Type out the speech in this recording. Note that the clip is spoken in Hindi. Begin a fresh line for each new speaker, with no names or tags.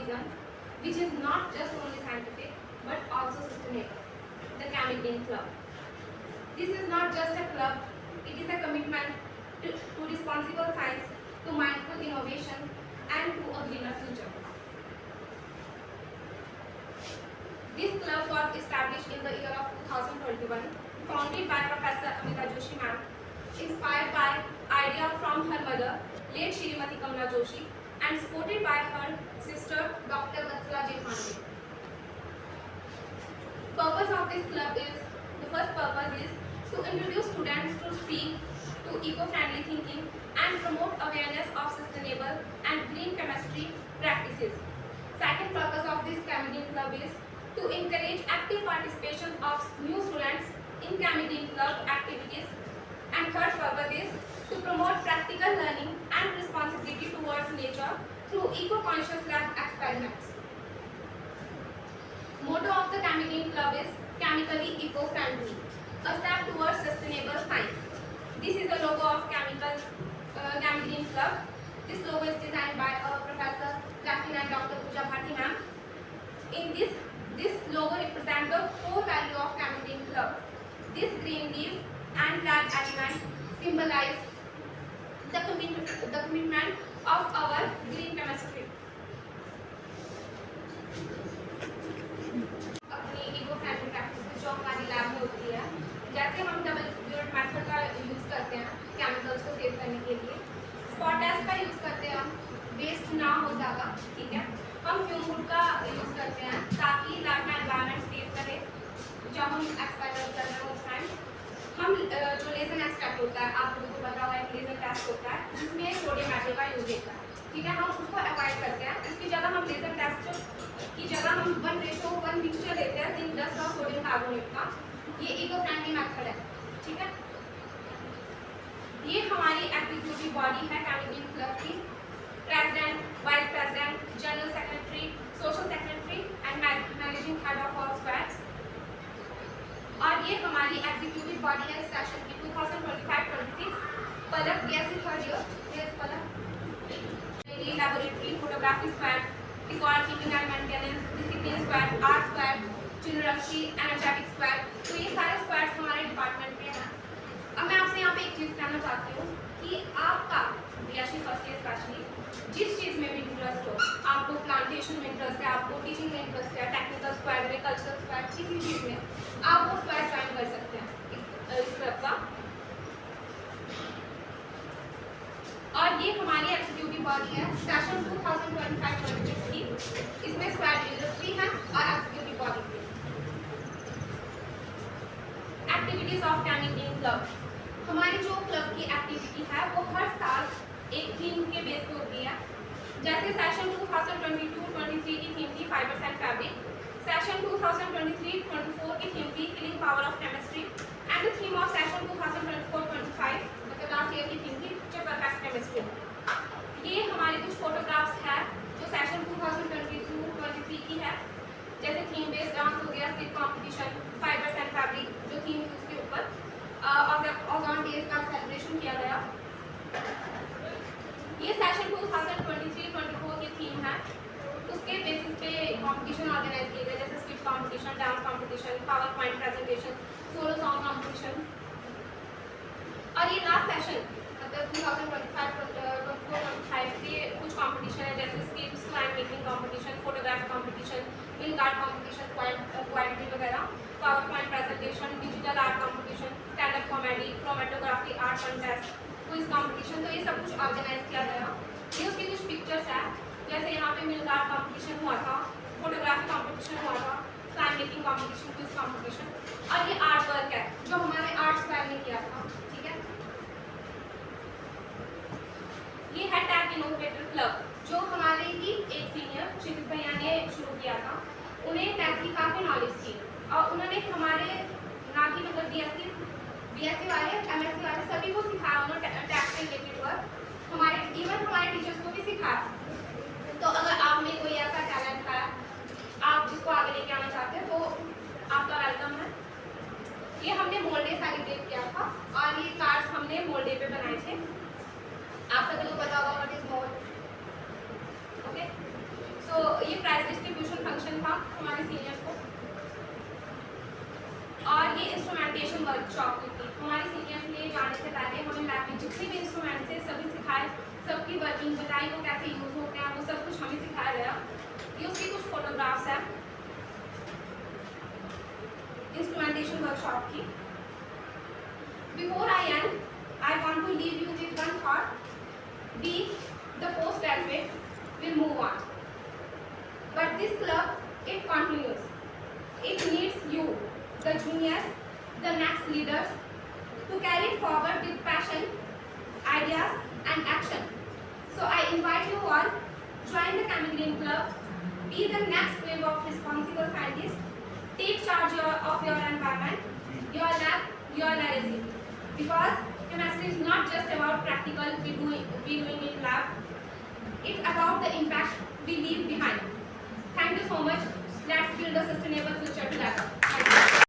vision which is not just only scientific but also sustainable, the Chemicgreen Club. This is not just a club, it is a commitment to responsible science, to mindful innovation and to a greener future. This club was established in the year of 2021, founded by Professor Amita Joshi ma'am, inspired by idea from her mother, late Shrimati Kamala Joshi, and supported by her sister, Dr. Vatsala Jethwani. Purpose of this club is, the first purpose is to introduce students to speak to eco-friendly thinking and promote awareness of sustainable and green chemistry practices. Second purpose of this Chemicgreen Club is to encourage active participation of new students in Chemicgreen Club activities. And third purpose is to promote practical learning and responsibility towards nature through eco-conscious lab experiments. Motto of the Chemicgreen Club is chemically eco-friendly, a step towards sustainable science. This is the logo of Chemicgreen Club. This logo is designed by Professor Lieutenant Dr. Pooja Bharti ma'am. In this logo represents the core value of Chemicgreen Club. This green leaf and flag element symbolize the commitment of our green chemistry. अपनी इको फ्रेंडली प्रैक्टिस जो हमारी लैब में होती है, जैसे हम डबल यूनिट मेथड का यूज़ करते हैं केमिकल्स को सेव करने के लिए, स्पॉट टेस्ट का यूज़ करते हैं हम, वेस्ट ना हो ज़्यादा, ठीक है। हम फ्यूम हुड का यूज़ करते हैं ताकि लैब में एनवायरनमेंट सेव करे जब हम एक्सपेरिमेंट कर रहे हैं उस टाइम। हम जो लेजर एक्सट्रैक्ट होता है, आप लोगों को पता होगा एक लेजर टेस्ट होता है जिसमें सोडियम मेटल का यूज होता है, ठीक है। हम उसको अवॉइड करते हैं, इसकी जगह हम लेजर टेस्ट की जगह हम 1:1 मिक्सचर लेते हैं जिंक डस्ट और सोडियम कार्बोनेट का। ये इको फ्रेंडली मेथड है, ठीक है। ये हमारी एग्जीक्यूटिव बॉडी है Chemicgreen Club की, president, vice president, general secretary, social secretary and managing head of all squads. और ये हमारी एग्जीक्यूटिव बॉडी है सेशन की 2025-26। पलक कैसे थर्ड ईयर, यस पलक। मेरी laboratory, photography squad, record keeping and maintenance, discipline squad, art squad, चिनरक्षी, एनर्जेटिक स्क्वाड। तो ये सारे स्क्वाड्स हमारे डिपार्टमेंट के हैं। अब मैं आपसे यहाँ पे एक चीज़ कहना चाहती हूँ कि आपका बीएससी फर्स्ट ईयर स्पेशली जिस चीज़ में भी इंटरेस्ट हो, आपको प्लांटेशन में इंटरेस्ट है, आपको टीचिंग में इंटरेस्ट है, टेक्निकल स्क्वाड में, कल्चरल स्क्वाड, किसी चीज़ में आप वो स्क्वाड ज्वाइन कर सकते हैं इस क्लब का। और ये हमारी एग्जीक्यूटिव बॉडी है सेशन 2025-26 की। इसमें स्क्वाड लीडर्स भी हैं और एग्जीक्यूटिव बॉडी भी। एक्टिविटीज ऑफ Chemicgreen Club, हमारी जो क्लब की एक्टिविटी है वो हर साल एक थीम के बेस पे होती है। जैसे सेशन 2022-23 की थीम थी 5% फैब्रिक, सेशन 2023-24 की थीम थी killing power of chemistry and the theme of session 2024-25 मतलब लास्ट ईयर की थीम थी परफेक्ट केमिस्ट्री। ये हमारी कुछ फोटोग्राफ्स है जो सेशन 2022-23 की है, जैसे थीम बेस्ड डांस हो गया, स्किट कॉम्पिटिशन, 5% फैब्रिक जो थीम थी उसके ऊपर ओजोन डेज का सेलिब्रेशन किया गया। ये सेशन 2023-24 की थीम है, उसके बेसिस पे कंपटीशन ऑर्गेनाइज किए गए, जैसे skit competition, dance competition, power point presentation, solo song competition. और ये लास्ट सेशन मतलब 2025-24-25 के कुछ कंपटीशन है, जैसे skit, slide making competition, photograph competition, mill art competition, quality वगैरह, power point presentation, digital art competition, stand up comedy, chromatography art contest, quiz competition. तो ये सब कुछ ऑर्गेनाइज किया गया। ये उसकी कुछ पिक्चर्स है, जैसे यहाँ पे मिल आर्ट कंपटीशन हुआ था, फोटोग्राफी कंपटीशन हुआ था, slide making competition, quiz competition. और ये आर्ट वर्क है जो हमारे आर्ट स्क्वाड ने किया था, ठीक है। ये है टैग इनोवेटर क्लब जो हमारे ही एक सीनियर क्षितिज भैया ने शुरू किया था। उन्हें टैग की काफ़ी नॉलेज थी और उन्होंने हमारे ना कि मतलब बीएससी वाले, एमएससी वाले सभी को सिखाया, उन्होंने टैग से रिलेटेड वर्क हमारे टीचर्स को भी सिखाया। तो अगर आप में कोई ऐसा टैलेंट है आप जिसको आगे लेके आना चाहते हैं तो आपका वेलकम है। ये हमने मोल्डे सेलिब्रेट किया था और ये कार्ड्स हमने मोल्डे पे बनाए थे। आप सभी को पता होगा व्हाट इज मोल्ड, ओके। सो ये प्राइज डिस्ट्रीब्यूशन फंक्शन था हमारे सीनियर्स को, और ये इंस्ट्रूमेंटेशन वर्कशॉप हुई थी हमारे सीनियर्स ने। जाने से पहले हमें लैब में जितने भी इंस्ट्रूमेंट्स थे सभी सिखाए, सबकी वर्किंग बताई, वो कैसे यूज होते हैं, वो सब कुछ हमें सिखाया गया। ये उसकी कुछ फोटोग्राफ्स हैं इंस्ट्रूमेंटेशन वर्कशॉप की। Before I end, I want to leave you with one thought, we the postgraduate will move on, but this club it continues. It needs you, the juniors, the next leaders, to carry it forward with passion, ideas and action. So I invite you all, join the Chemigreen Club, be the next wave of responsible scientists, take charge of your environment, your lab, your legacy, because chemistry is not just about practical we doing in lab, it's about the impact we leave behind. Thank you so much. Let's build a sustainable future together.